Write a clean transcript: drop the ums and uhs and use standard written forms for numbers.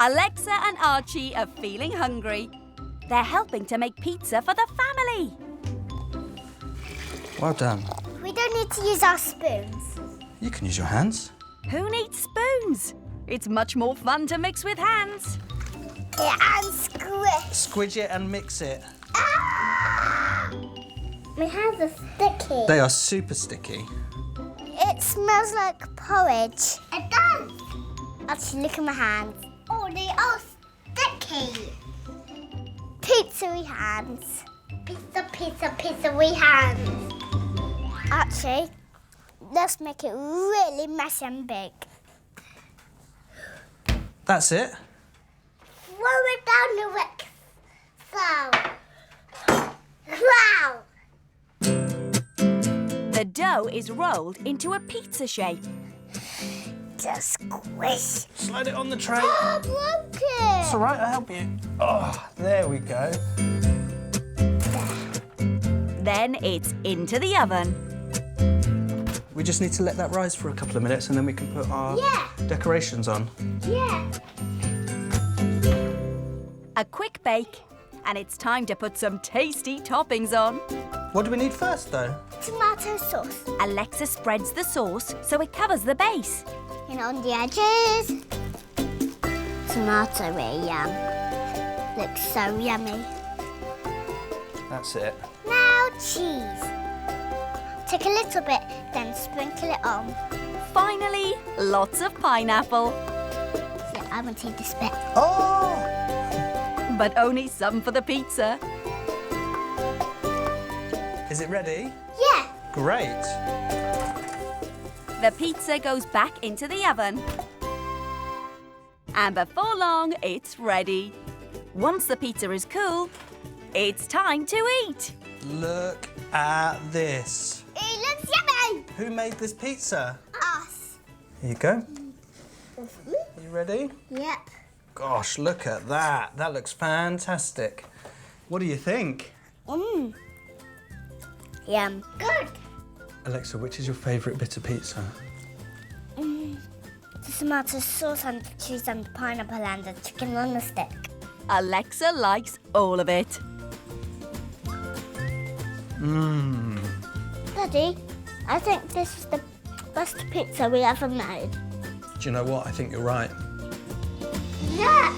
Alexa and Archie are feeling hungry. They're helping to make pizza for the family. Well done. We don't need to use our spoons. You can use your hands. Who needs spoons? It's much more fun to mix with hands. Yeah, and squish. Squidge it and mix it. Ah! My hands are sticky. They are super sticky. It smells like porridge. It does. Actually, look at my hands. Oh, they are sticky. Pizza-y hands. Pizza, pizza, pizza-y hands. Actually, let's make it really messy and big. That's it. Throw it down the wick. Wow! The dough is rolled into a pizza shape. Just squish. Slide it on the tray. Oh, I broke it. It's all right, I'll help you. Oh, there we go. Then it's into the oven. We just need to let that rise for a couple of minutes and then we can put our decorations on. Yeah. A quick bake, and it's time to put some tasty toppings on. What do we need first, though? Tomato sauce. Alexa spreads the sauce so it covers the base. And on the edges, tomato yum. Looks so yummy. That's it. Now cheese. Take a little bit, then sprinkle it on. Finally, lots of pineapple. So I want to eat this bit. Oh! But only some for the pizza. Is it ready? Yeah. Great. The pizza goes back into the oven. And before long, it's ready. Once the pizza is cool, it's time to eat. Look at this. It looks yummy. Who made this pizza? Us. Here you go. Are you ready? Yep. Gosh, look at that. That looks fantastic. What do you think? Yum. Good. Alexa, which is your favourite bit of pizza? The tomato sauce and the cheese and the pineapple and the chicken on the stick. Alexa likes all of it. Daddy, I think this is the best pizza we ever made. Do you know what? I think you're right. Yeah.